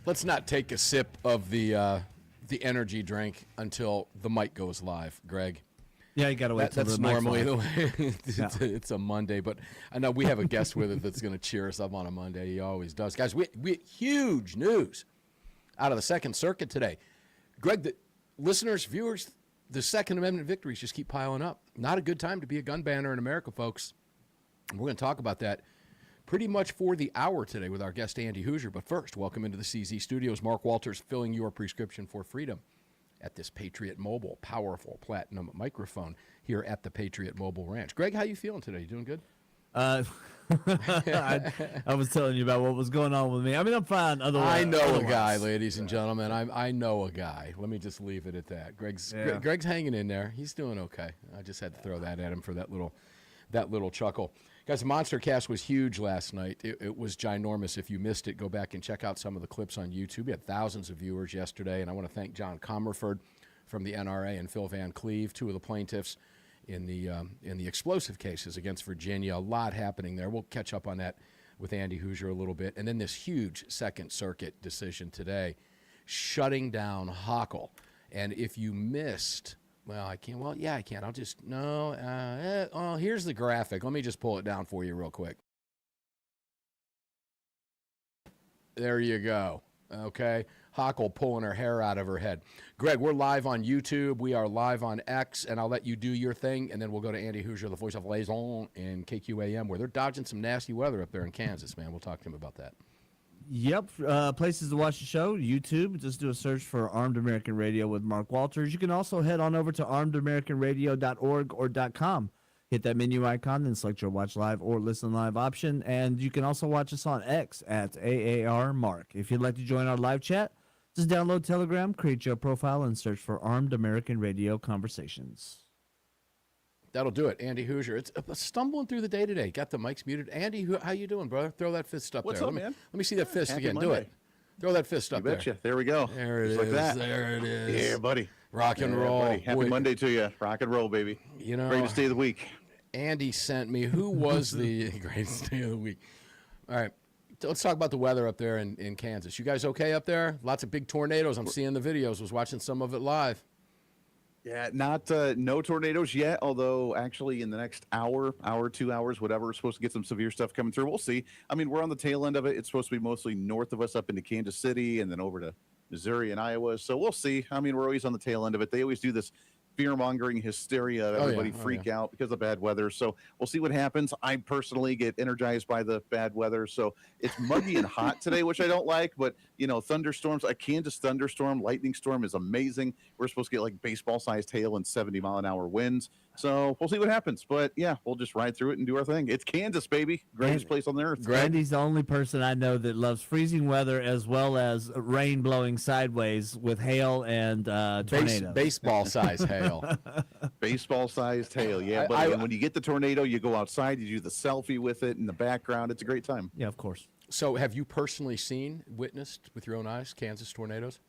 Let's not take a sip of the energy drink until the mic goes live, Greg. Yeah, you got to wait till that's the mic's normally live. the way. It's a Monday, but I know we have a guest with us that's going to cheer us up on a Monday. He always does. Guys, we huge news out of the Second Circuit today. Greg, the listeners, viewers, the Second Amendment victories just keep piling up. Not a good time to be a gun banner in America, folks. We're going to talk about that pretty much for the hour today with our guest, Andy Hoosier. But first, welcome into the CZ studios. Mark Walters filling your prescription for freedom at this Patriot Mobile powerful platinum microphone here at the Patriot Mobile Ranch. Greg, how you feeling today? You doing good? I was telling you about what was going on with me. I mean, I'm fine. I know a guy, ladies and gentlemen. I know a guy. Let me just leave it at that. Greg's hanging in there. He's doing okay. I just had to throw that at him for that little chuckle. Guys, the Monster Cast was huge last night. It was ginormous. If you missed it, go back and check out some of the clips on YouTube. We had thousands of viewers yesterday, and I want to thank John Comerford from the NRA and Phil Van Cleve, two of the plaintiffs in the explosive cases against Virginia. A lot happening there. We'll catch up on that with Andy Hoosier a little bit. And then this huge Second Circuit decision today, shutting down Hochul. And if you missed... Well, I can't. Well, yeah, I can. I'll just, no. Here's the graphic. Let me just pull it down for you real quick. There you go. Okay. Hochul pulling her hair out of her head. Greg, we're live on YouTube. We are live on X, and I'll let you do your thing, and then we'll go to Andy Hoosier, the voice of Liaison in KQAM, where they're dodging some nasty weather up there in Kansas, man. We'll talk to him about that. Yep. Places to watch the show, YouTube. Just do a search for Armed American Radio with Mark Walters. You can also head on over to armedamericanradio.org or .com. Hit that menu icon, then select your watch live or listen live option. And you can also watch us on X at AARMark. If you'd like to join our live chat, just download Telegram, create your profile, and search for Armed American Radio Conversations. That'll do it. Andy Hoosier. It's stumbling through the day today. Got the mics muted. Andy, how you doing, brother? Throw that fist up What's there. up, man? Let me see that fist Happy again. Monday. Do it. Throw that fist up You betcha. there. There we go. There it Just is. like that. There it is. Yeah, buddy. Rock and Yeah, roll. buddy. Happy Boy, Monday to you. Rock and roll, baby. You know, Greatest day of the week. Andy sent me. Who was the greatest day of the week? All right. Let's talk about the weather up there in Kansas. You guys okay up there? Lots of big tornadoes. I'm seeing the videos. Was watching some of it live. Yeah, no tornadoes yet, although actually in the next hour, 2 hours, whatever, we're supposed to get some severe stuff coming through. We'll see. I mean, we're on the tail end of it. It's supposed to be mostly north of us up into Kansas City and then over to Missouri and Iowa. So we'll see. I mean, we're always on the tail end of it. They always do this fear-mongering hysteria. Everybody freak out because of bad weather. So we'll see what happens. I personally get energized by the bad weather. So it's muggy and hot today, which I don't like. But, you know, thunderstorms, a Kansas thunderstorm, lightning storm is amazing. We're supposed to get like baseball-sized hail and 70-mile-an-hour winds. So we'll see what happens. But, yeah, we'll just ride through it and do our thing. It's Kansas, baby. Greatest place on the earth. Randy's the only person I know that loves freezing weather as well as rain blowing sideways with hail and tornadoes. Baseball-sized hail. Baseball-sized hail, yeah. But when you get the tornado, you go outside, you do the selfie with it in the background. It's a great time. Yeah, of course. So have you personally witnessed with your own eyes Kansas tornadoes?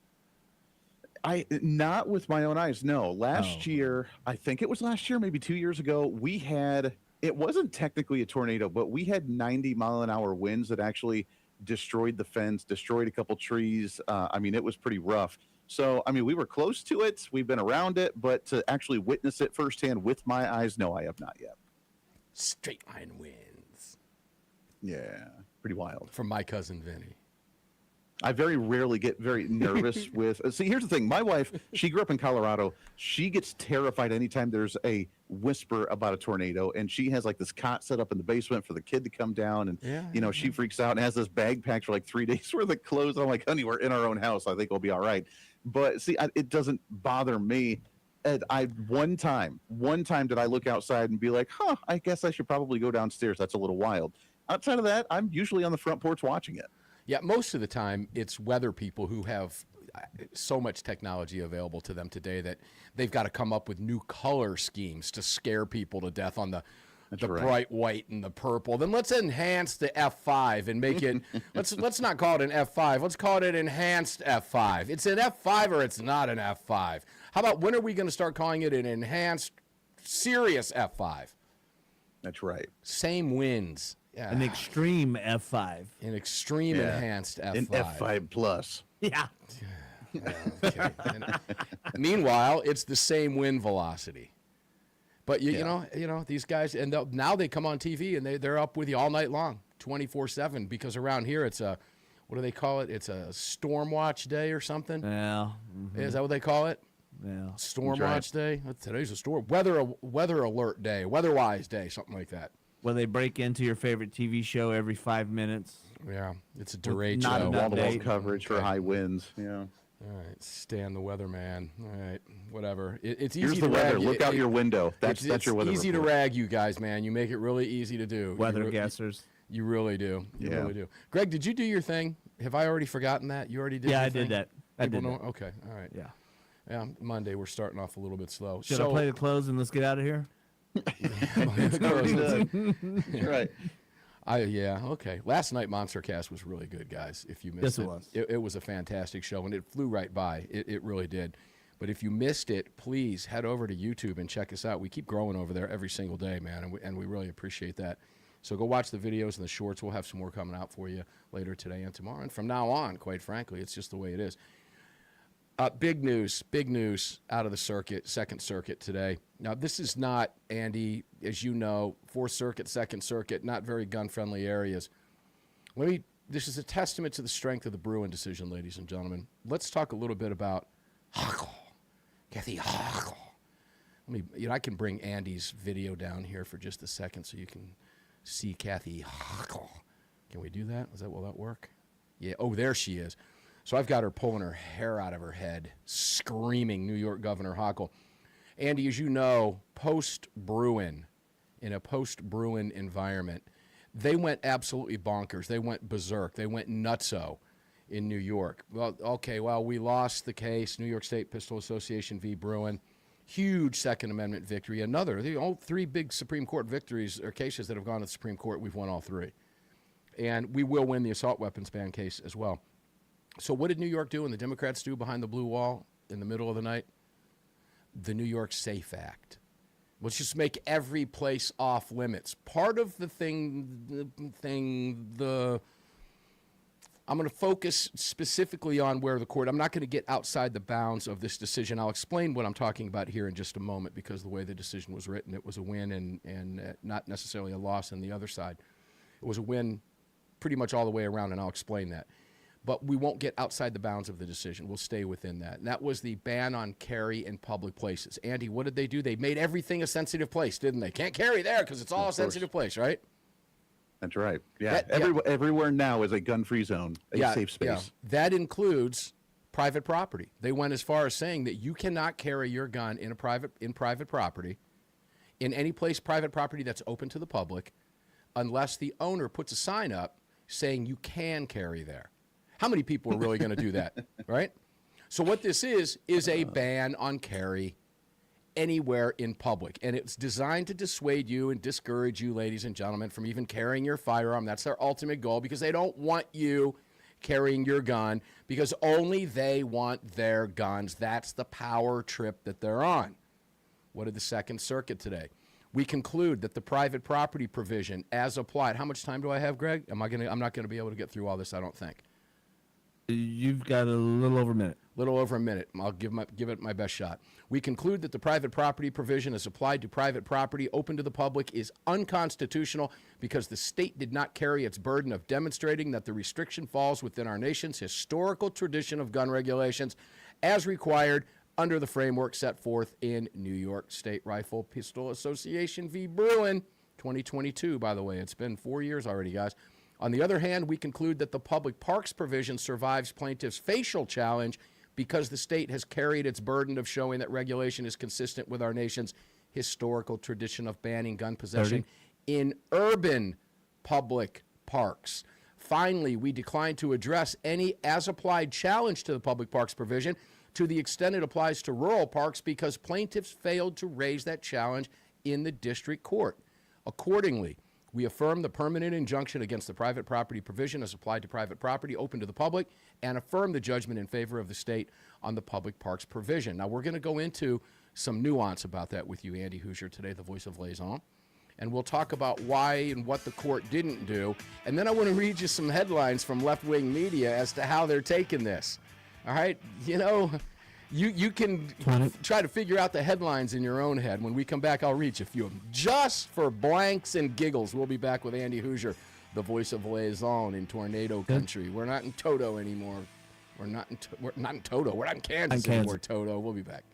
Not with my own eyes, no. Last year, I think it was last year, maybe 2 years ago, we had, it wasn't technically a tornado, but we had 90-mile-an-hour winds that actually destroyed the fence, destroyed a couple trees. I mean, it was pretty rough. So, I mean, we were close to it. We've been around it, but to actually witness it firsthand with my eyes, no, I have not yet. Straight line winds. Yeah, pretty wild. From my cousin Vinny. I very rarely get very nervous with. See, here's the thing. My wife, she grew up in Colorado. She gets terrified anytime there's a whisper about a tornado, and she has like this cot set up in the basement for the kid to come down, and she freaks out and has this bag packed for like 3 days worth of clothes. I'm like, honey, we're in our own house. I think we'll be all right. But see, it doesn't bother me. And one time did I look outside and be like, I guess I should probably go downstairs. That's a little wild. Outside of that, I'm usually on the front porch watching it. Yeah, most of the time it's weather people who have so much technology available to them today that they've got to come up with new color schemes to scare people to death on the bright white and the purple. Then let's enhance the F5 and make it let's not call it an F5. Let's call it an enhanced F5. It's an F5 or it's not an F5. How about when are we going to start calling it an enhanced serious F5? That's right. Same winds. An extreme F5. An extreme enhanced F5. An F5 plus. Yeah. Okay. And meanwhile, it's the same wind velocity. But you know these guys, and now they come on TV and they're up with you all night long, 24/7. Because around here it's a, what do they call it? It's a storm watch day or something. Yeah. Mm-hmm. Is that what they call it? Yeah. Storm watch day. Today's a storm weather alert day, weatherwise day, something like that. Where they break into your favorite TV show every 5 minutes. Yeah, it's a derecho. not enough Wall-to-wall date. coverage for high winds. Yeah. All right, Stan the weatherman. All right, whatever. It's easy Here's to the weather. rag. Look out your window. That's it's your weather. easy to report. rag you guys, man. You make it really easy to do. Weather guessers. You really do. You Yeah. really do. Greg, did you do your thing? Have I already forgotten that? You already did. Yeah, your I did thing? that. I People did know? that. Okay. All right. Yeah. Yeah. Monday we're starting off a little bit slow. Should I play the close and let's get out of here? Right. Okay. Last night Monstercast was really good, guys. If you missed Yes, it was. It was a fantastic show, and it flew right by. It really did. But if you missed it, please head over to YouTube and check us out. We keep growing over there every single day, man, and we really appreciate that. So go watch the videos and the shorts. We'll have some more coming out for you later today and tomorrow. And from now on, quite frankly, it's just the way it is. Big news out of the circuit, Second Circuit today. Now, this is not, Andy, as you know, Fourth Circuit, Second Circuit, not very gun-friendly areas. This is a testament to the strength of the Bruen decision, ladies and gentlemen. Let's talk a little bit about Hochul, Kathy Hochul. I can bring Andy's video down here for just a second so you can see Kathy Hochul. Can we do that? Will that work? Yeah. Oh, there she is. So I've got her pulling her hair out of her head, screaming New York Governor Hochul. Andy, as you know, post-Bruen, in a post-Bruen environment, they went absolutely bonkers. They went berserk. They went nutso in New York. Well, we lost the case, New York State Pistol Association v. Bruen. Huge Second Amendment victory. All three big Supreme Court victories or cases that have gone to the Supreme Court, we've won all three. And we will win the assault weapons ban case as well. So what did New York do and the Democrats do behind the blue wall in the middle of the night? The New York SAFE Act. Let's just make every place off limits. Part of I'm going to focus specifically on where the court, I'm not going to get outside the bounds of this decision. I'll explain what I'm talking about here in just a moment, because the way the decision was written, it was a win and not necessarily a loss on the other side. It was a win pretty much all the way around, and I'll explain that. But we won't get outside the bounds of the decision. We'll stay within that. And that was the ban on carry in public places. Andy, what did they do? They made everything a sensitive place, didn't they? Can't carry there because it's all a sensitive place, right? That's right. Yeah. Everywhere now is a gun-free zone, a safe space. Yeah. That includes private property. They went as far as saying that you cannot carry your gun in private property, in any place, private property that's open to the public, unless the owner puts a sign up saying you can carry there. How many people are really going to do that, right? So what this is a ban on carry anywhere in public. And it's designed to dissuade you and discourage you, ladies and gentlemen, from even carrying your firearm. That's their ultimate goal, because they don't want you carrying your gun, because only they want their guns. That's the power trip that they're on. What did the Second Circuit today? We conclude that the private property provision as applied. How much time do I have, Greg? I'm not going to be able to get through all this, I don't think. You've got a little over a minute. Little over a minute. I'll give it my best shot. We conclude that the private property provision as applied to private property open to the public is unconstitutional because the state did not carry its burden of demonstrating that the restriction falls within our nation's historical tradition of gun regulations as required under the framework set forth in New York State Rifle Pistol Association v. Bruen, 2022, by the way. It's been 4 years already, guys. On the other hand, we conclude that the public parks provision survives plaintiff's facial challenge because the state has carried its burden of showing that regulation is consistent with our nation's historical tradition of banning gun possession in urban public parks. Finally, we decline to address any as-applied challenge to the public parks provision to the extent it applies to rural parks because plaintiffs failed to raise that challenge in the district court. Accordingly, we affirm the permanent injunction against the private property provision as applied to private property open to the public and affirm the judgment in favor of the state on the public parks provision. Now, we're going to go into some nuance about that with you, Andy Hoosier, today, the voice of Liaison. And we'll talk about why and what the court didn't do. And then I want to read you some headlines from left-wing media as to how they're taking this. All right, you can try to figure out the headlines in your own head. When we come back, I'll reach a few of them. Just for blanks and giggles, we'll be back with Andy Hoosier, the voice of liaison in Tornado Country. We're not in Toto anymore. We're not in Toto. We're not in Kansas anymore, Toto. We'll be back.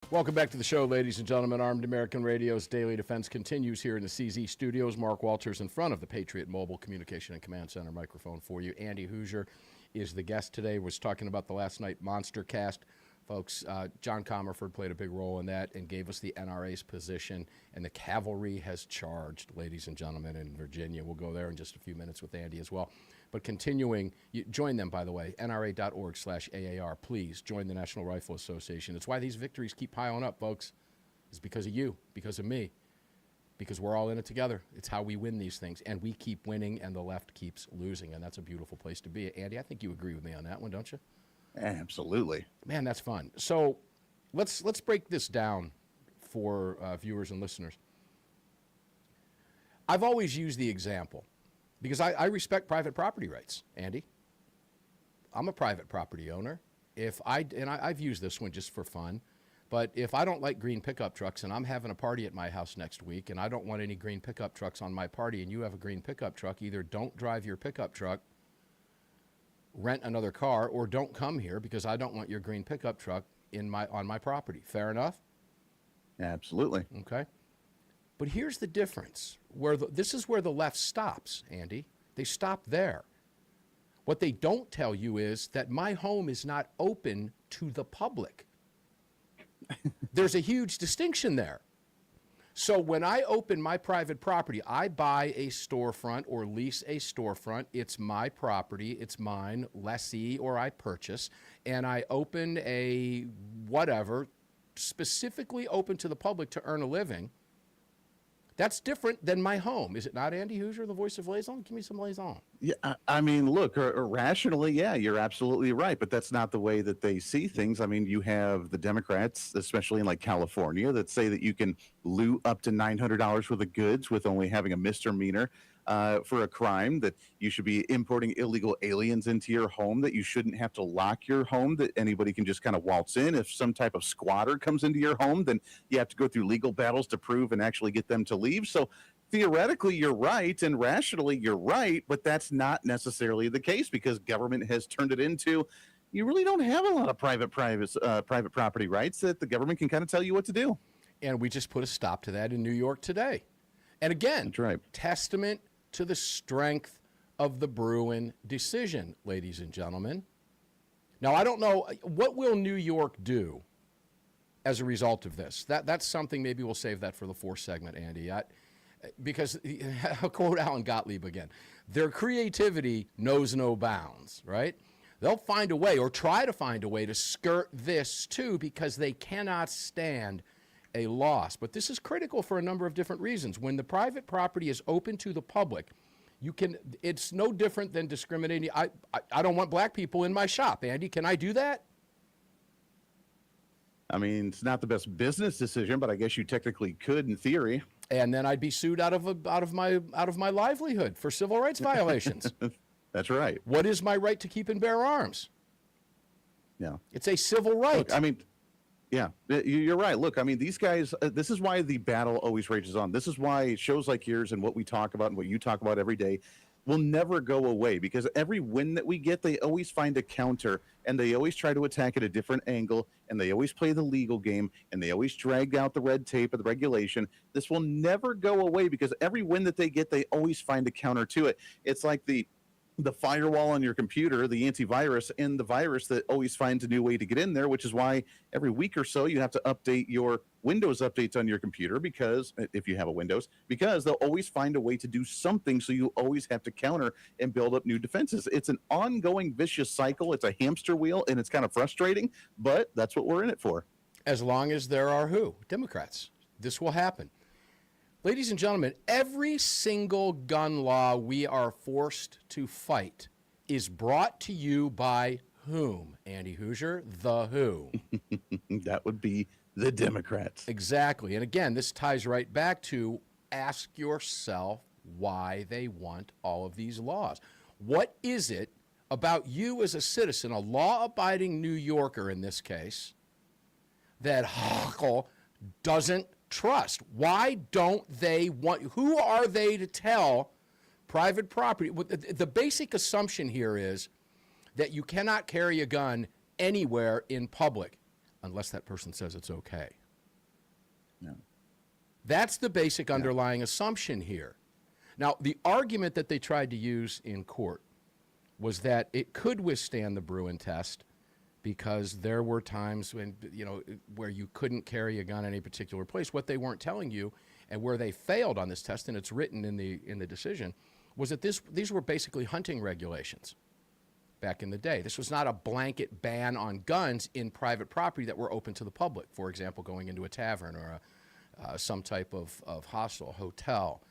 Welcome back to the show, ladies and gentlemen. Armed American Radio's Daily Defense continues here in the CZ studios. Mark Walters in front of the Patriot Mobile Communication and Command Center microphone for you. Andy Hoosier is the guest today. Was talking about the last night Monster Cast folks. John Comerford played a big role in that and gave us the NRA's position, and the cavalry has charged, ladies and gentlemen, in Virginia. We'll go there in just a few minutes with Andy as well. But continuing, join them, by the way, nra.org/AAR. Please join the National Rifle Association. It's why these victories keep piling up, folks. It's because of you, because of me, because we're all in it together. It's how we win these things, and we keep winning, and the left keeps losing, and that's a beautiful place to be. Andy, I think you agree with me on that one, don't you? Absolutely. Man, that's fun. So let's break this down for viewers and listeners. I've always used the example because I respect private property rights, Andy. I'm a private property owner. I've used this one just for fun, but if I don't like green pickup trucks and I'm having a party at my house next week and I don't want any green pickup trucks on my party and you have a green pickup truck, either don't drive your pickup truck, rent another car, or don't come here because I don't want your green pickup truck on my property. Fair enough? Absolutely. Okay. But here's the difference. This is where the left stops, Andy. They stop there. What they don't tell you is that my home is not open to the public. There's a huge distinction there. So when I open my private property, I buy a storefront or lease a storefront. It's my property. It's mine, lessee, or I purchase. And I open a whatever, specifically open to the public to earn a living. That's different than my home. Is it not, Andy Hoosier, the voice of Liaison? Give me some Liaison. Yeah, I mean, look, rationally, yeah, you're absolutely right, but that's not the way that they see things. I mean, you have the Democrats, especially in like California, that say that you can loot up to $900 worth of goods with only having a misdemeanor for a crime, that you should be importing illegal aliens into your home, that you shouldn't have to lock your home, that anybody can just kind of waltz in. If some type of squatter comes into your home, then you have to go through legal battles to prove and actually get them to leave. So theoretically, you're right, and rationally, you're right, but that's not necessarily the case because government has turned it into, you really don't have a lot of private property rights that the government can kind of tell you what to do. And we just put a stop to that in New York today. And again, that's right. Testament to the strength of the Bruen decision, ladies and gentlemen. Now, I don't know, what will New York do as a result of this? That's something, maybe we'll save that for the fourth segment, Andy. Because, I'll quote Alan Gottlieb again, their creativity knows no bounds, right? They'll find a way, or try to find a way, to skirt this too, because they cannot stand a loss. But this is critical for a number of different reasons. When the private property is open to the public, it's no different than discriminating. I don't want black people in my shop, Andy. Can I do that? I mean, it's not the best business decision, but I guess you technically could in theory. And then I'd be sued out of my livelihood for civil rights violations. That's right. What is my right to keep and bear arms? Yeah. It's a civil right. Look, I mean, yeah, you're right. Look, I mean, these guys, this is why the battle always rages on. This is why shows like yours and what we talk about and what you talk about every day will never go away, because every win that we get, they always find a counter, and they always try to attack at a different angle, and they always play the legal game, and they always drag out the red tape of the regulation. This will never go away because every win that they get, they always find a counter to it. It's like the firewall on your computer, the antivirus, and the virus that always finds a new way to get in there, which is why every week or so you have to update your Windows updates on your computer, because if you have a Windows, because they'll always find a way to do something, so you always have to counter and build up new defenses. It's an ongoing vicious cycle. It's a hamster wheel, and it's kind of frustrating, but that's what we're in it for. As long as there are Democrats. This will happen. Ladies and gentlemen, every single gun law we are forced to fight is brought to you by whom, Andy Hoosier? The who? That would be the Democrats. Exactly. And again, this ties right back to ask yourself why they want all of these laws. What is it about you as a citizen, a law-abiding New Yorker in this case, that Hochul doesn't trust? Why don't they want, who are they to tell private property? The basic assumption here is that you cannot carry a gun anywhere in public unless that person says it's okay. Yeah. That's the basic underlying assumption here. Now, the argument that they tried to use in court was that it could withstand the Bruen test because there were times when, where you couldn't carry a gun in a particular place. What they weren't telling you, and where they failed on this test, and it's written in the decision, was that these were basically hunting regulations back in the day. This was not a blanket ban on guns in private property that were open to the public. For example, going into a tavern or some type of hostel, hotel,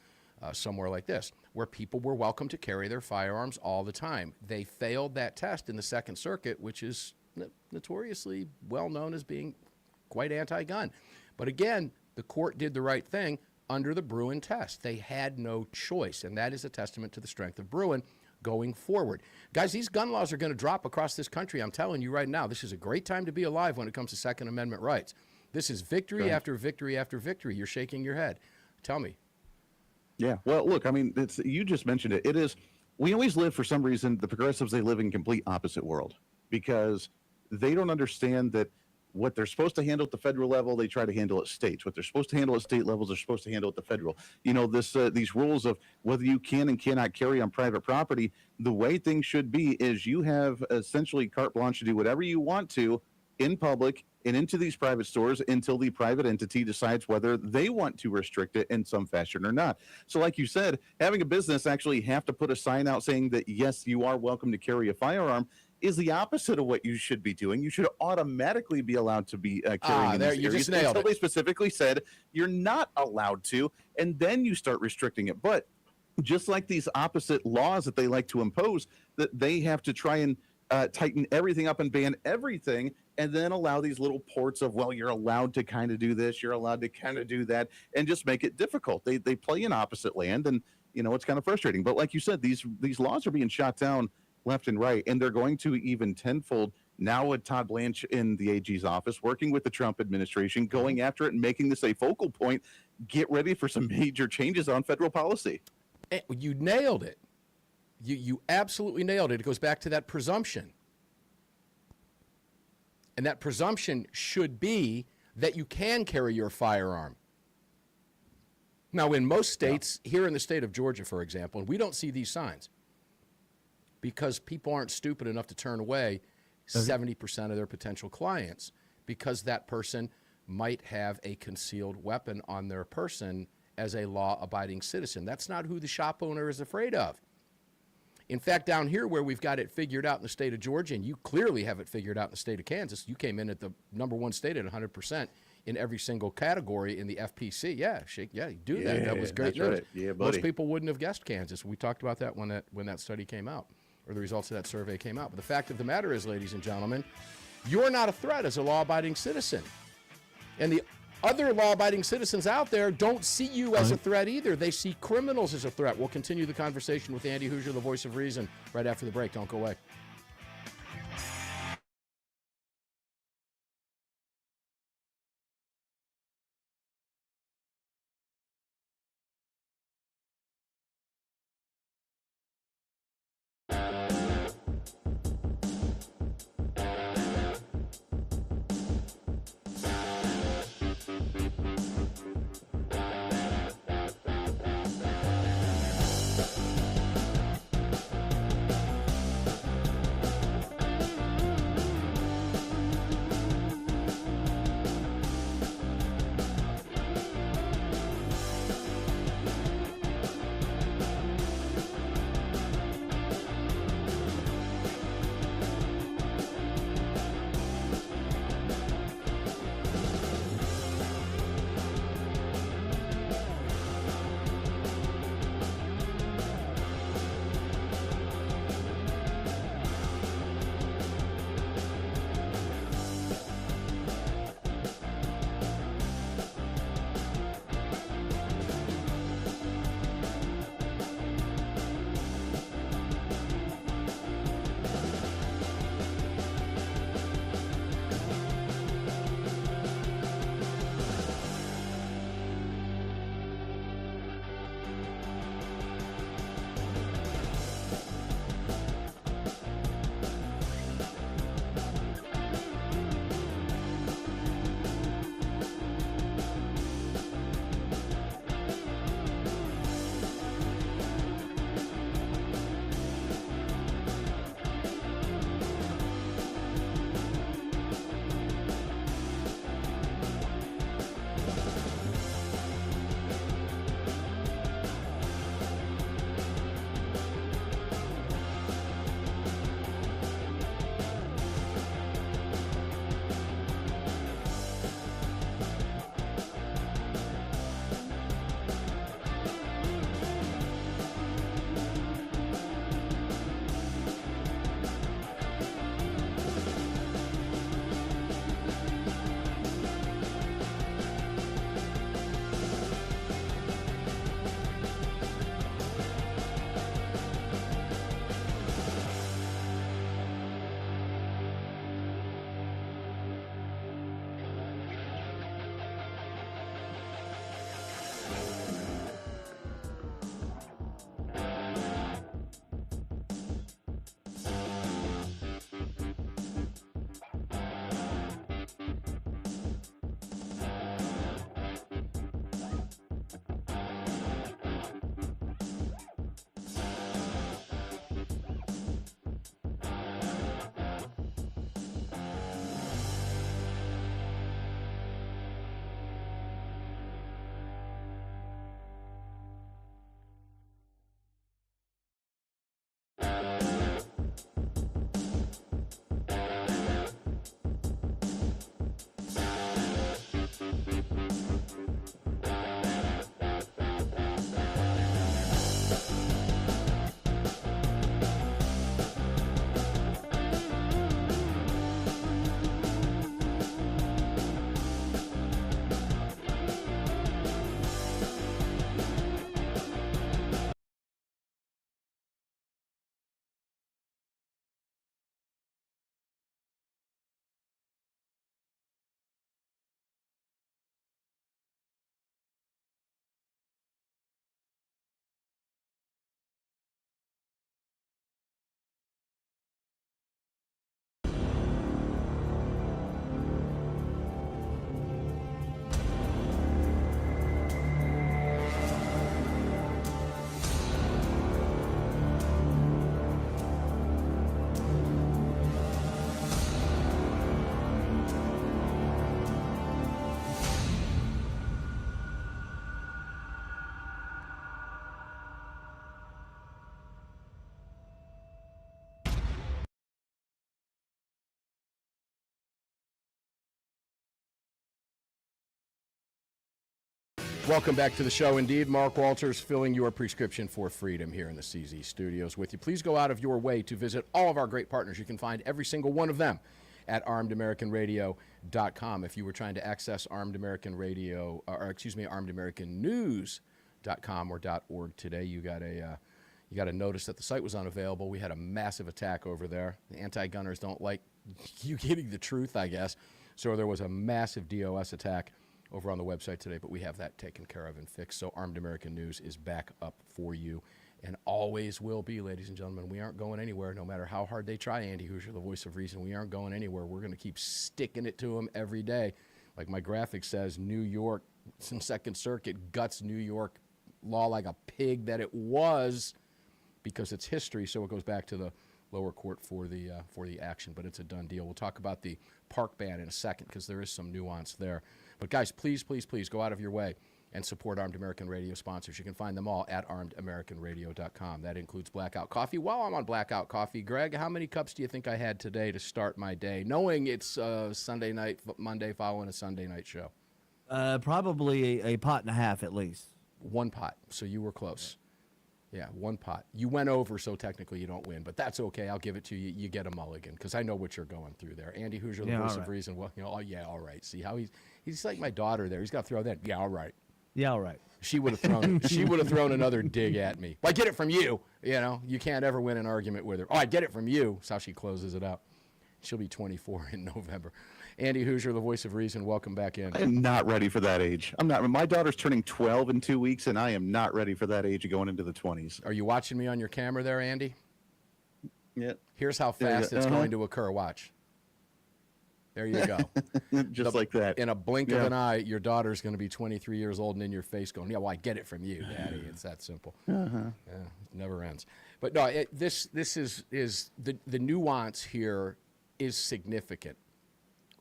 somewhere like this, where people were welcome to carry their firearms all the time. They failed that test in the Second Circuit, which is notoriously well known as being quite anti-gun. But again, the court did the right thing under the Bruen test. They had no choice, and that is a testament to the strength of Bruen going forward. Guys, these gun laws are going to drop across this country. I'm telling you right now, this is a great time to be alive when it comes to Second Amendment rights. This is victory after victory after victory. You're shaking your head. Tell me. Yeah. Well, look, I mean, you just mentioned it. It is, we always live, for some reason, the progressives, they live in complete opposite world because they don't understand that what they're supposed to handle at the federal level, they try to handle at states. What they're supposed to handle at state levels, they're supposed to handle at the federal. These rules of whether you can and cannot carry on private property, the way things should be is you have essentially carte blanche to do whatever you want to in public and into these private stores until the private entity decides whether they want to restrict it in some fashion or not. So like you said, having a business actually have to put a sign out saying that, yes, you are welcome to carry a firearm is the opposite of what you should be doing. You should automatically be allowed to be carrying in you just nailed until it. They specifically said you're not allowed to, and then you start restricting it. But just like these opposite laws that they like to impose, that they have to try and tighten everything up and ban everything, and then allow these little ports of, well, you're allowed to kind of do this, you're allowed to kind of do that, and just make it difficult. They play in opposite land, and it's kind of frustrating. But like you said, these laws are being shot down left and right, and they're going to even tenfold now with Todd Blanche in the AG's office, working with the Trump administration, going after it and making this a focal point. Get ready for some major changes on federal policy. You nailed it. You absolutely nailed it. It goes back to that presumption. And that presumption should be that you can carry your firearm. Now, in most states, here in the state of Georgia, for example, and we don't see these signs because people aren't stupid enough to turn away 70% of their potential clients because that person might have a concealed weapon on their person as a law-abiding citizen. That's not who the shop owner is afraid of. In fact, down here where we've got it figured out in the state of Georgia, and you clearly have it figured out in the state of Kansas, you came in at the #1 state at 100% in every single category in the FPC. Yeah, you do that. That was great news. Right. Yeah, buddy. Most people wouldn't have guessed Kansas. We talked about that when that study came out, or the results of that survey came out. But the fact of the matter is, ladies and gentlemen, you're not a threat as a law-abiding citizen. And the other law-abiding citizens out there don't see you as a threat either. They see criminals as a threat. We'll continue the conversation with Andy Hooser, the voice of reason, right after the break. Don't go away. Welcome back to the show. Indeed, Mark Walters filling your prescription for freedom here in the CZ studios with you. Please go out of your way to visit all of our great partners. You can find every single one of them at armedamericanradio.com. If you were trying to access Armed American Radio, armedamericannews.com or .org today, you got a notice that the site was unavailable. We had a massive attack over there. The anti-gunners don't like you getting the truth, I guess. So there was a massive DOS attack over on the website today, but we have that taken care of and fixed. So Armed American News is back up for you and always will be, ladies and gentlemen. We aren't going anywhere, no matter how hard they try. Andy Hoosier, the voice of reason. We aren't going anywhere. We're going to keep sticking it to them every day. Like my graphic says, New York, some Second Circuit guts New York law like a pig that it was, because it's history. So it goes back to the lower court for the action, but it's a done deal. We'll talk about the park ban in a second because there is some nuance there. But guys, please, please, please go out of your way and support Armed American Radio sponsors. You can find them all at armedamericanradio.com. That includes Blackout Coffee. While I'm on Blackout Coffee, Greg, how many cups do you think I had today to start my day, knowing it's Sunday night, Monday following a Sunday night show? Probably a pot and a half at least. One pot, so you were close. Yeah, one pot. You went over, so technically you don't win, but that's okay. I'll give it to you. You get a mulligan because I know what you're going through there. Andy Hoosier, the voice of reason. Well, oh yeah, all right. See how he's like my daughter there. He's got to throw that. Yeah, all right. Yeah, all right. She would have thrown another dig at me. Well, I get it from you. You know, you can't ever win an argument with her. Oh, I get it from you. That's how she closes it out. She'll be 24 in November. Andy Hoosier, the voice of reason, welcome back in. I am not ready for that age. I'm not. My daughter's turning 12 in 2 weeks, and I am not ready for that age of going into the 20s. Are you watching me on your camera there, Andy? Yeah. Here's how fast it's going to occur. Watch. There you go. Just like that. In a blink of an eye, your daughter's going to be 23 years old and in your face going, yeah, well, I get it from you, Daddy. It's that simple. Yeah, it never ends. But no, this is the nuance here is significant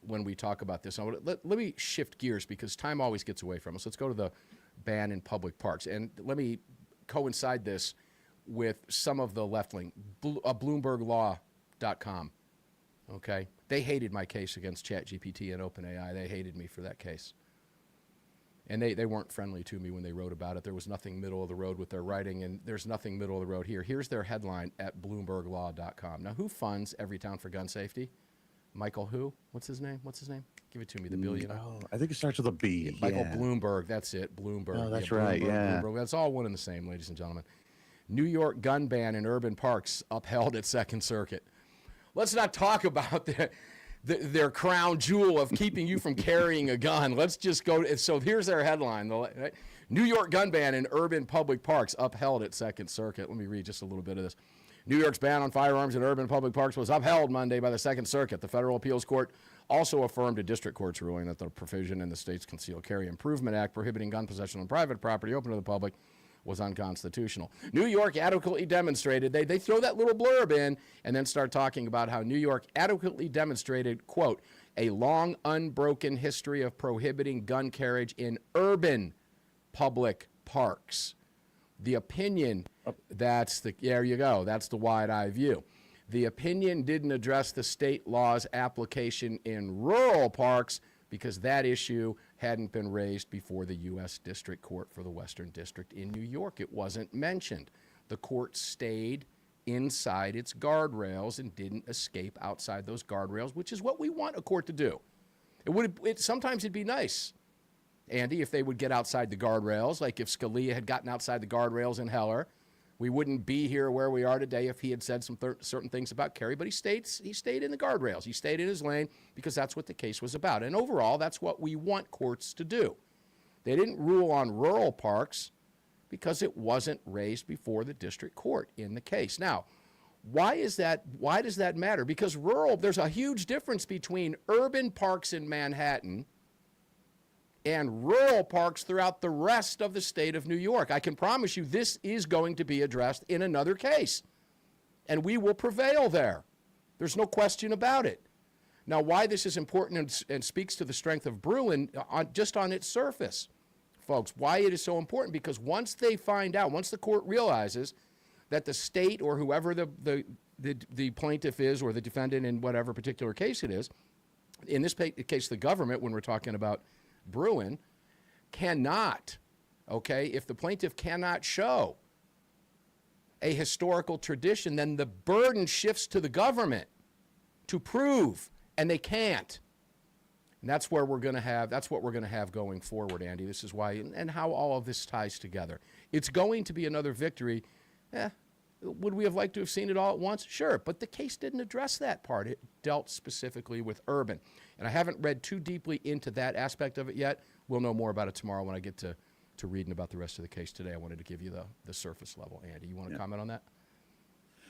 when we talk about this. Now, let me shift gears because time always gets away from us. Let's go to the ban in public parks. And let me coincide this with some of the left-wing, BloombergLaw.com. Okay? They hated my case against ChatGPT and OpenAI. They hated me for that case. And they weren't friendly to me when they wrote about it. There was nothing middle of the road with their writing, and there's nothing middle of the road here. Here's their headline at BloombergLaw.com. Now, who funds Everytown for Gun Safety? Michael who? What's his name? Give it to me, the billionaire. Oh, I think it starts with a B. Yeah, Michael Bloomberg, that's it, Bloomberg. Oh, that's right, yeah. Bloomberg. That's all one and the same, ladies and gentlemen. New York gun ban in urban parks upheld at Second Circuit. Let's not talk about their crown jewel of keeping you from carrying a gun. Let's just go. So here's their headline. New York gun ban in urban public parks upheld at Second Circuit. Let me read just a little bit of this. New York's ban on firearms in urban public parks was upheld Monday by the Second Circuit. The Federal Appeals Court also affirmed a district court's ruling that the provision in the state's Concealed Carry Improvement Act prohibiting gun possession on private property open to the public was unconstitutional. New York adequately demonstrated, they throw that little blurb in and then start talking about how New York adequately demonstrated, quote, a long unbroken history of prohibiting gun carriage in urban public parks. The opinion, there you go, that's the wide-eye view. The opinion didn't address the state law's application in rural parks because that issue hadn't been raised before the U.S. District Court for the Western District in New York. It wasn't mentioned. The court stayed inside its guardrails and didn't escape outside those guardrails, which is what we want a court to do. Sometimes it'd be nice, Andy, if they would get outside the guardrails, like if Scalia had gotten outside the guardrails in Heller, we wouldn't be here where we are today if he had said some certain things about Kerry, but he stayed in the guardrails. He stayed in his lane because that's what the case was about. And overall, that's what we want courts to do. They didn't rule on rural parks because it wasn't raised before the district court in the case. Now, why does that matter? Because there's a huge difference between urban parks in Manhattan and rural parks throughout the rest of the state of New York. I can promise you this is going to be addressed in another case, and we will prevail there. There's no question about it. Now, why this is important and speaks to the strength of Bruen just on its surface, folks, why it is so important, because once they find out, once the court realizes that the state or whoever the plaintiff is or the defendant in whatever particular case it is, in this case the government, when we're talking about Bruen, cannot Okay? If the plaintiff cannot show a historical tradition, then the burden shifts to the government to prove, and they can't. And that's where we're going to have, that's what we're going to have going forward, Andy. This is why, and how all of this ties together. It's going to be another victory. Would we have liked to have seen it all at once? Sure, but the case didn't address that part. It dealt specifically with urban. And I haven't read too deeply into that aspect of it yet. We'll know more about it tomorrow when I get to reading about the rest of the case today. I wanted to give you the surface level. Andy, you want to comment on that?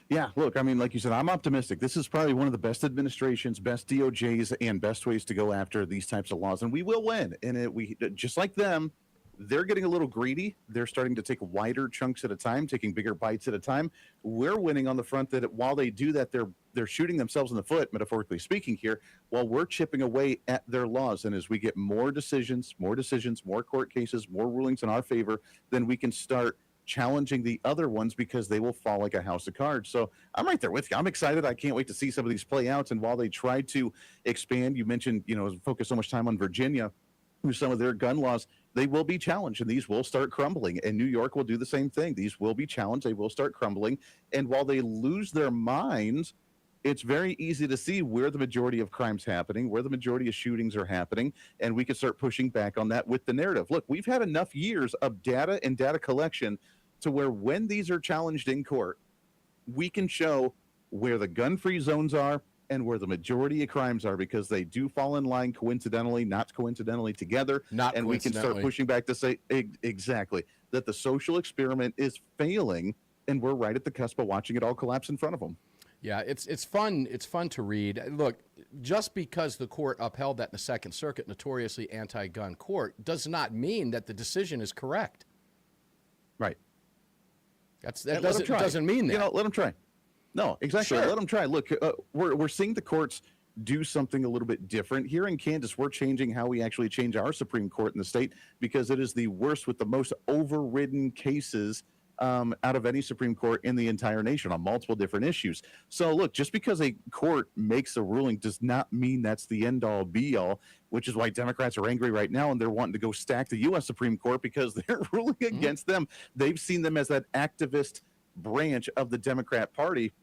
Yeah, look, I mean, like you said, I'm optimistic. This is probably one of the best administrations, best DOJs, and best ways to go after these types of laws, and we will win. And we just like them, they're getting a little greedy. They're starting to take wider chunks at a time, taking bigger bites at a time. We're winning on the front that while they do that, they're shooting themselves in the foot, metaphorically speaking here, while we're chipping away at their laws. And as we get more decisions, more court cases, more rulings in our favor, then we can start challenging the other ones because they will fall like a house of cards. So I'm right there with you. I'm excited. I can't wait to see some of these play out. And while they try to expand, you mentioned, focus so much time on Virginia with some of their gun laws, they will be challenged and these will start crumbling. And New York will do the same thing. These will be challenged. They will start crumbling. And while they lose their minds, it's very easy to see where the majority of crime's happening, where the majority of shootings are happening, and we can start pushing back on that with the narrative. Look, we've had enough years of data and data collection to where when these are challenged in court, we can show where the gun-free zones are and where the majority of crimes are, because they do fall in line coincidentally, not coincidentally together. And we can start pushing back to say exactly that the social experiment is failing, and we're right at the cusp of watching it all collapse in front of them. Yeah, it's fun. It's fun to read. Look, just because the court upheld that in the Second Circuit, notoriously anti-gun court, does not mean that the decision is correct. Right. That doesn't mean that. Let them try. No, exactly. Sure. Let them try. Look, we're seeing the courts do something a little bit different. Here in Kansas, we're changing how we actually change our Supreme Court in the state, because it is the worst with the most overridden cases out of any Supreme Court in the entire nation on multiple different issues. So look, just because a court makes a ruling does not mean that's the end all be all, which is why Democrats are angry right now and they're wanting to go stack the U.S. Supreme Court because they're ruling against them. They've seen them as that activist branch of the Democrat Party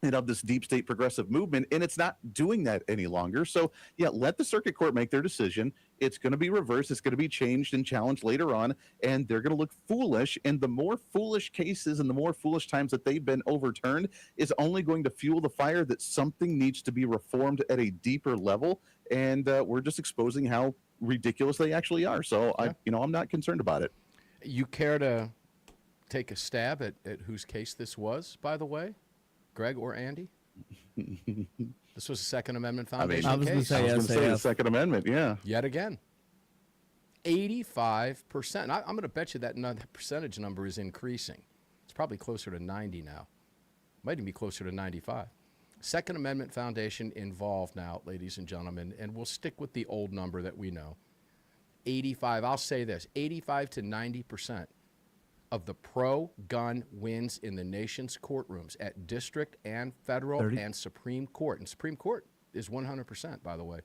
and of this deep state progressive movement, and it's not doing that any longer. So yeah, let the circuit court make their decision. It's going to be reversed. It's going to be changed and challenged later on, and they're going to look foolish. And the more foolish cases and the more foolish times that they've been overturned is only going to fuel the fire that something needs to be reformed at a deeper level. And we're just exposing how ridiculous they actually are. So I'm not concerned about it. You care to take a stab at whose case this was, by the way? Greg or Andy? This was a Second Amendment Foundation I was case. I was going to say the Second Amendment, yeah. Yet again. 85%. I'm going to bet you that percentage number is increasing. It's probably closer to 90 now. Might even be closer to 95. Second Amendment Foundation involved now, ladies and gentlemen, and we'll stick with the old number that we know. 85, I'll say this, 85 to 90% of the pro-gun wins in the nation's courtrooms at district and federal 30? and Supreme Court. And Supreme Court is 100%, by the way,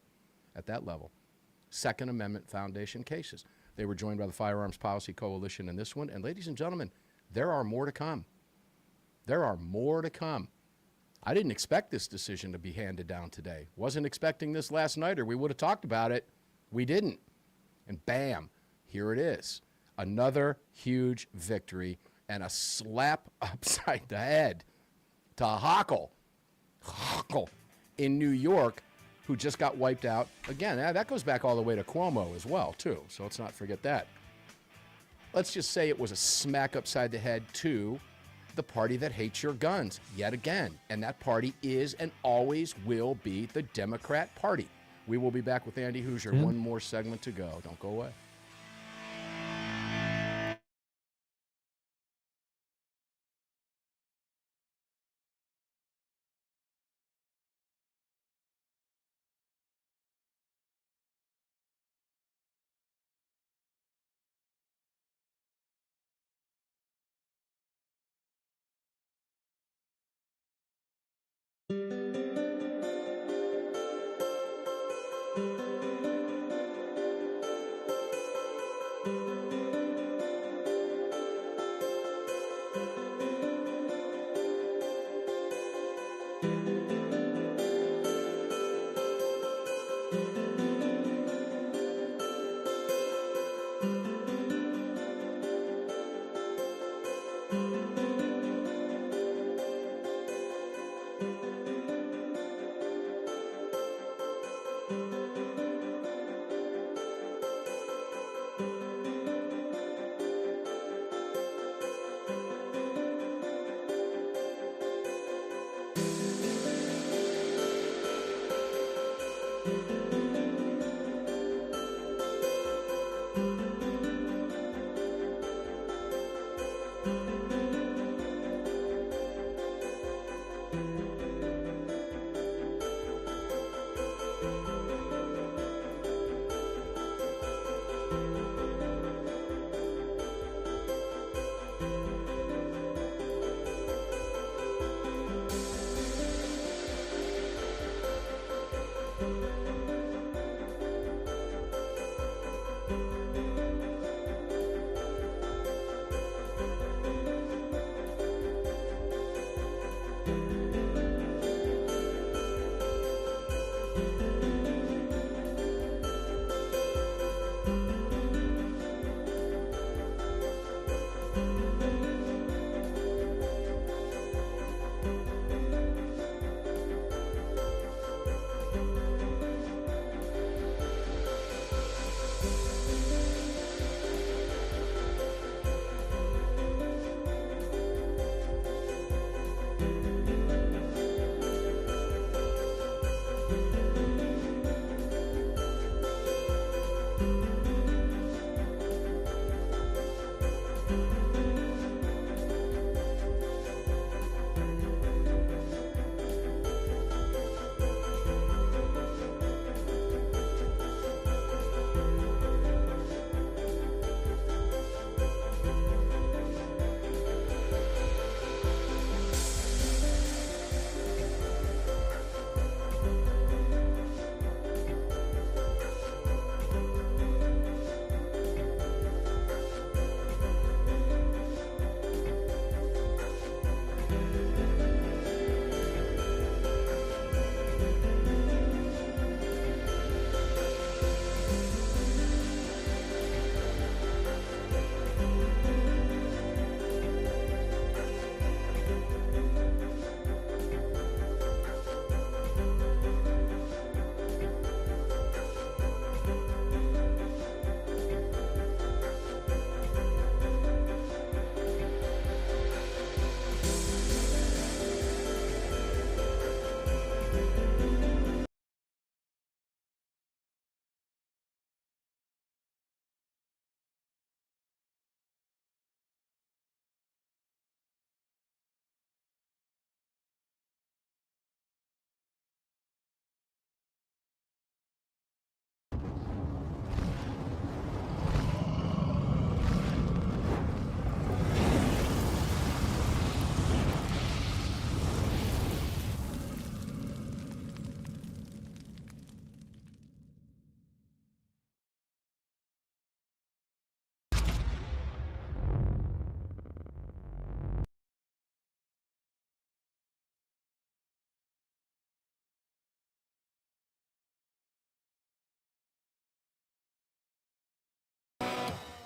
at that level. Second Amendment Foundation cases. They were joined by the Firearms Policy Coalition in this one. And ladies and gentlemen, there are more to come. There are more to come. I didn't expect this decision to be handed down today. Wasn't expecting this last night, or we would have talked about it. We didn't. And bam, here it is. Another huge victory and a slap upside the head to Hochul in New York, who just got wiped out again. That goes back all the way to Cuomo as well, too, so let's not forget that. Let's just say it was a smack upside the head to the party that hates your guns yet again, and that party is and always will be the Democrat Party. We will be back with Andy Hoosier. One more segment to go. Don't go away.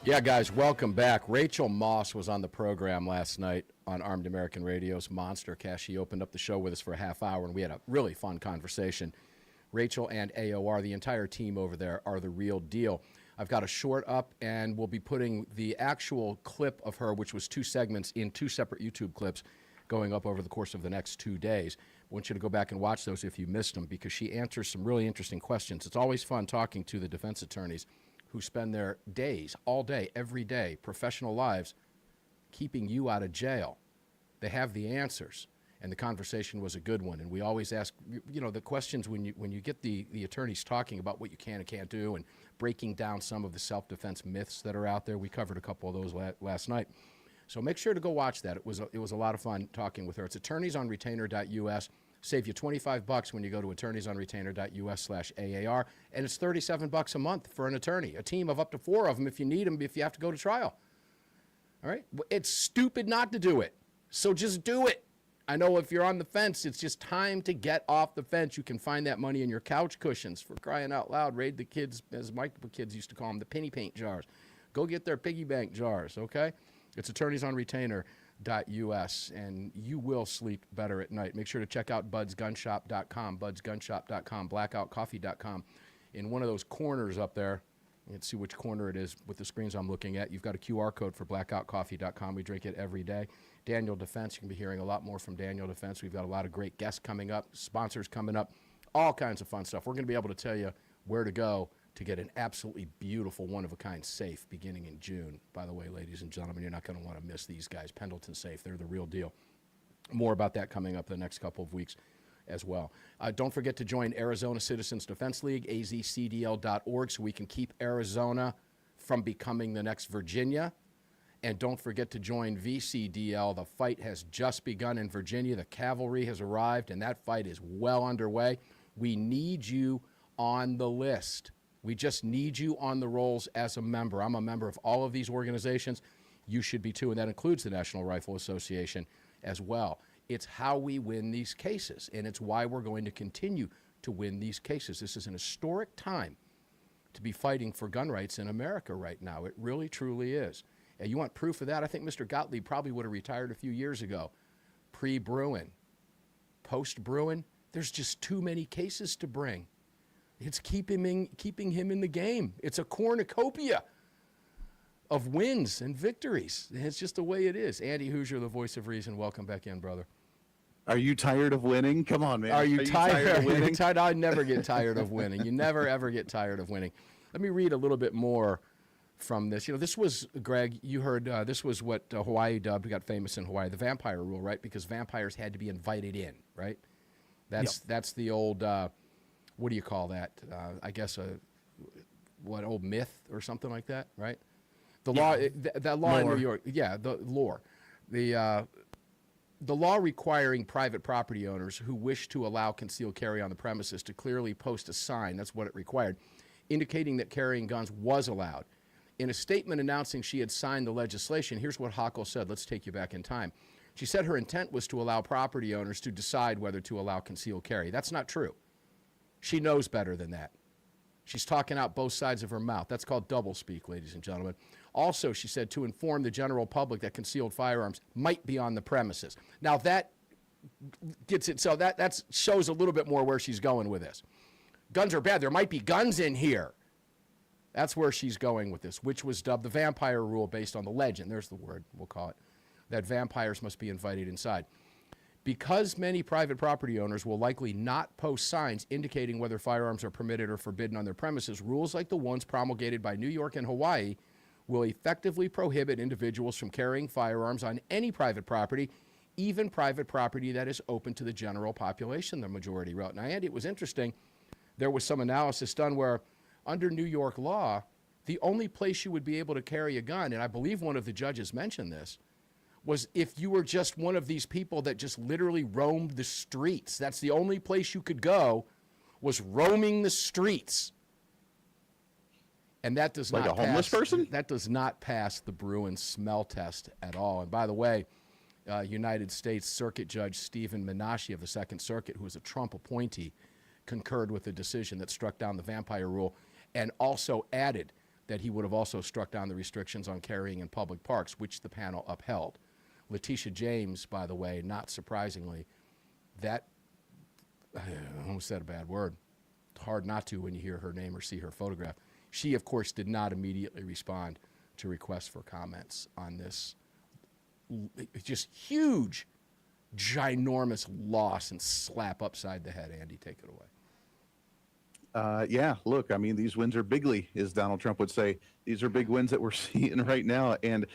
Yeah, guys, welcome back. Rachel Moss was on the program last night on Armed American Radio's Monster Cast. She opened up the show with us for a half hour, and we had a really fun conversation. Rachel and AOR, the entire team over there, are the real deal. I've got a short up, and we'll be putting the actual clip of her, which was 2 segments in 2 separate YouTube clips, going up over the course of the next 2 days. I want you to go back and watch those if you missed them, because she answers some really interesting questions. It's always fun talking to the defense attorneys who spend their days, all day, every day, professional lives, keeping you out of jail. They have the answers, and the conversation was a good one. And we always ask, the questions when you get the attorneys talking about what you can and can't do and breaking down some of the self-defense myths that are out there. We covered a couple of those last night. So make sure to go watch that. It was a lot of fun talking with her. It's attorneysonretainer.us. Save you $25 when you go to attorneysonretainer.us/AAR, and it's $37 a month for an attorney, a team of up to 4 of them if you need them, if you have to go to trial. All right? It's stupid not to do it, so just do it. I know if you're on the fence, it's just time to get off the fence. You can find that money in your couch cushions. For crying out loud, raid the kids, as Mike kids used to call them, the penny paint jars. Go get their piggy bank jars, okay? It's attorneysonretainer.us, and you will sleep better at night. Make sure to check out budsgunshop.com, budsgunshop.com, blackoutcoffee.com. In one of those corners up there, you can see which corner it is with the screens I'm looking at. You've got a QR code for blackoutcoffee.com. We drink it every day. Daniel Defense, you can be hearing a lot more from Daniel Defense. We've got a lot of great guests coming up, sponsors coming up, all kinds of fun stuff. We're going to be able to tell you where to go to get an absolutely beautiful, one-of-a-kind safe beginning in June. By the way, ladies and gentlemen, you're not going to want to miss these guys. Pendleton Safe, they're the real deal. More about that coming up the next couple of weeks as well. Don't forget to join Arizona Citizens Defense League, azcdl.org, so we can keep Arizona from becoming the next Virginia. And don't forget to join VCDL. The fight has just begun in Virginia. The cavalry has arrived, and that fight is well underway. We need you on the list. We just need you on the rolls as a member. I'm a member of all of these organizations. You should be too, and that includes the National Rifle Association as well. It's how we win these cases, and it's why we're going to continue to win these cases. This is an historic time to be fighting for gun rights in America right now. It really, truly is. And you want proof of that? I think Mr. Gottlieb probably would have retired a few years ago. Pre-Bruin. Post-Bruin, there's just too many cases to bring. It's keeping him in the game. It's a cornucopia of wins and victories. It's just the way it is. Andy Hoosier, the voice of reason. Welcome back in, brother. Are you tired of winning? Come on, man. Are you tired of winning? I never get tired of winning. You never, ever get tired of winning. Let me read a little bit more from this. This was, Greg, you heard, this was what Hawaii dubbed, got famous in Hawaii, the vampire rule, right? Because vampires had to be invited in, right? That's the old, what do you call that? I guess old myth or something like that, right? The law, that law in New York, the lore. The law requiring private property owners who wish to allow concealed carry on the premises to clearly post a sign, that's what it required, indicating that carrying guns was allowed. In a statement announcing she had signed the legislation, here's what Hochul said. Let's take you back in time. She said her intent was to allow property owners to decide whether to allow concealed carry. That's not true. She knows better than that. She's talking out both sides of her mouth. That's called doublespeak, ladies and gentlemen. Also, she said to inform the general public that concealed firearms might be on the premises. Now, that gets it. So that shows a little bit more where she's going with this. Guns are bad. There might be guns in here. That's where she's going with this, which was dubbed the vampire rule based on the legend. There's the word, we'll call it, that vampires must be invited inside. Because many private property owners will likely not post signs indicating whether firearms are permitted or forbidden on their premises, rules like the ones promulgated by New York and Hawaii will effectively prohibit individuals from carrying firearms on any private property, even private property that is open to the general population, the majority wrote. Now, Andy, it was interesting. There was some analysis done where under New York law, the only place you would be able to carry a gun, and I believe one of the judges mentioned this, was if you were just one of these people that just literally roamed the streets. That's the only place you could go, was roaming the streets. And that does like not a homeless person? That does not pass the Bruin smell test at all. And by the way, United States Circuit Judge Stephen Menashe of the Second Circuit, who was a Trump appointee, concurred with the decision that struck down the vampire rule and also added that he would have also struck down the restrictions on carrying in public parks, which the panel upheld. Letitia James, by the way, not surprisingly, that, I almost said a bad word. It's hard not to when you hear her name or see her photograph. She, of course, did not immediately respond to requests for comments on this just huge, ginormous loss and slap upside the head. Andy, take it away. Yeah, look, I mean, these wins are bigly, as Donald Trump would say. These are big wins that we're seeing right now, and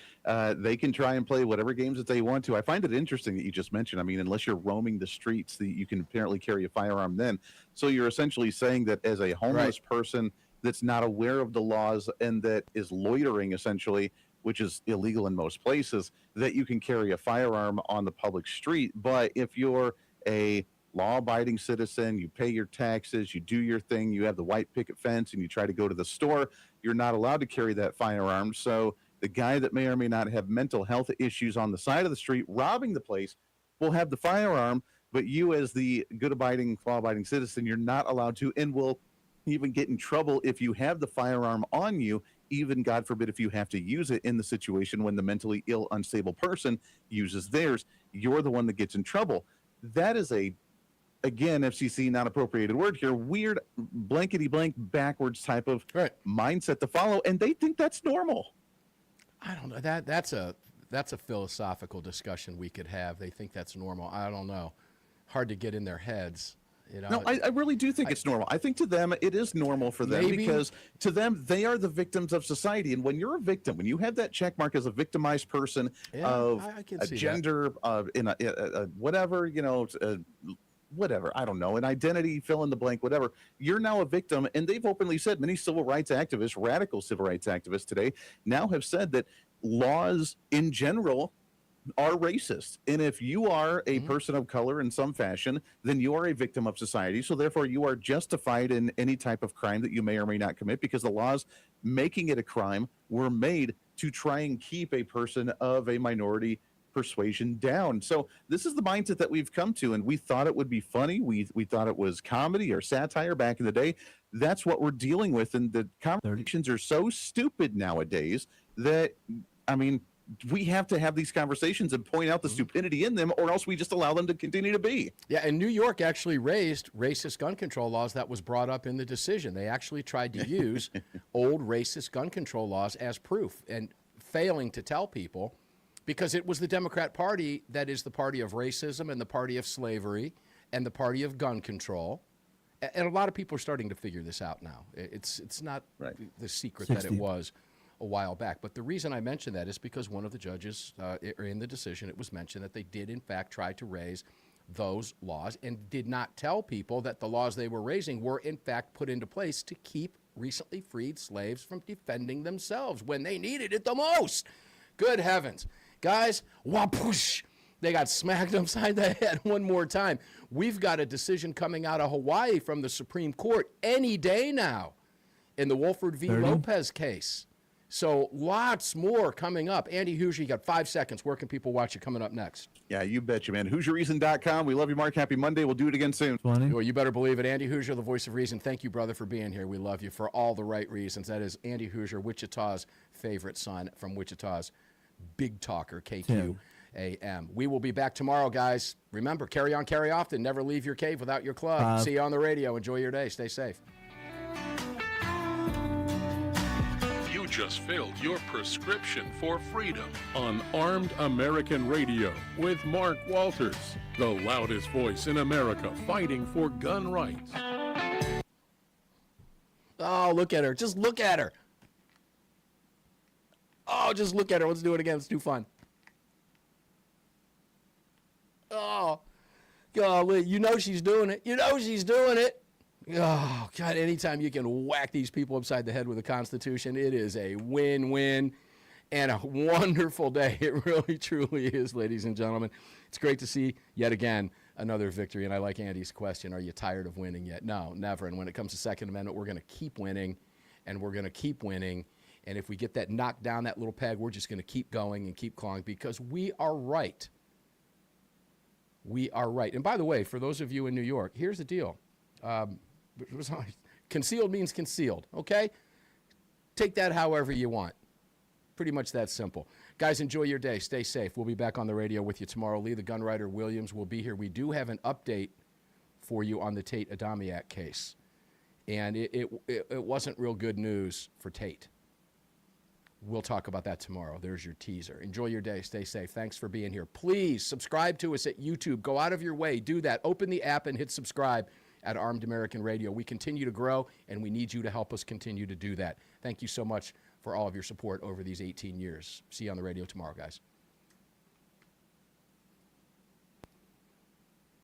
they can try and play whatever games that they want to. I find it interesting that you just mentioned, I mean, unless you're roaming the streets, you can apparently carry a firearm then. So you're essentially saying that as a homeless person that's not aware of the laws and that is loitering, essentially, which is illegal in most places, that you can carry a firearm on the public street. But if you're a law-abiding citizen, you pay your taxes, you do your thing, you have the white picket fence, and you try to go to the store, you're not allowed to carry that firearm. So the guy that may or may not have mental health issues on the side of the street robbing the place will have the firearm, but you as the good-abiding, law-abiding citizen, you're not allowed to, and will even get in trouble if you have the firearm on you, even, God forbid, if you have to use it in the situation when the mentally ill, unstable person uses theirs, you're the one that gets in trouble. That is a, again, FCC non-appropriated word here, weird blankety blank backwards type of mindset to follow, and they think that's normal. I don't know. That's a philosophical discussion we could have. They think that's normal. I don't know. Hard to get in their heads. You know, no, I really do think it's normal. I think to them, it is normal for them because to them, they are the victims of society. And when you're a victim, when you have that check mark as a victimized person of a gender, in a whatever, you know, whatever, I don't know, an identity, fill in the blank, whatever, you're now a victim. And they've openly said, many civil rights activists, radical civil rights activists today now have said that laws in general are racist. And if you are a person of color in some fashion, then you are a victim of society. So therefore you are justified in any type of crime that you may or may not commit, because the laws making it a crime were made to try and keep a person of a minority persuasion down. So this is the mindset that we've come to, and we thought it would be funny. We thought it was comedy or satire back in the day. That's what we're dealing with, and the conversations are so stupid nowadays that, I mean, we have to have these conversations and point out the stupidity in them, or else we just allow them to continue to be. Yeah, and New York actually raised racist gun control laws. That was brought up in the decision. They actually tried to use old racist gun control laws as proof, and failing to tell people, because it was the Democrat Party that is the party of racism and the party of slavery and the party of gun control. And a lot of people are starting to figure this out now. It's not the secret that it was a while back. But the reason I mention that is because one of the judges in the decision, it was mentioned that they did in fact try to raise those laws and did not tell people that the laws they were raising were in fact put into place to keep recently freed slaves from defending themselves when they needed it the most. Good heavens. Guys, whoosh, they got smacked upside the head one more time. We've got a decision coming out of Hawaii from the Supreme Court any day now in the Wolford v. Lopez case. So lots more coming up. Andy Hoosier, you got 5 seconds. Where can people watch you coming up next? Yeah, you betcha, man. HoosierReason.com. We love you, Mark. Happy Monday. We'll do it again soon. Well, you better believe it. Andy Hoosier, the voice of reason. Thank you, brother, for being here. We love you for all the right reasons. That is Andy Hoosier, Wichita's favorite son from Wichita's Big Talker, KQAM. We will be back tomorrow, guys. Remember, carry on, carry often. Never leave your cave without your club. See you on the radio. Enjoy your day. Stay safe. Just filled your prescription for freedom on Armed American Radio with Mark Walters, the loudest voice in America fighting for gun rights. Oh, look at her. Just look at her. Oh, just look at her. Let's do it again. Let's do fun. Oh, golly. You know she's doing it. You know she's doing it. Oh, God, anytime you can whack these people upside the head with the Constitution, it is a win-win and a wonderful day. It really, truly is, ladies and gentlemen. It's great to see, yet again, another victory. And I like Andy's question, are you tired of winning yet? No, never. And when it comes to Second Amendment, we're going to keep winning, and we're going to keep winning. And if we get that knocked down, that little peg, we're just going to keep going and keep clawing, because we are right. We are right. And by the way, for those of you in New York, here's the deal. Concealed means concealed, okay? take that however you want. Pretty much that simple. Guys, enjoy your day. Stay safe. We'll be back on the radio with you tomorrow. Lee, the Gunwriter Williams, will be here. We do have an update for you on the Tate Adamiak case. And it wasn't real good news for Tate. We'll talk about that tomorrow. There's your teaser. Enjoy your day. Stay safe. Thanks for being here. Please subscribe to us at YouTube. Go out of your way. Do that. Open the app and hit subscribe at Armed American Radio. We continue to grow, and we need you to help us continue to do that. Thank you so much for all of your support over these 18 years. See you on the radio tomorrow, guys.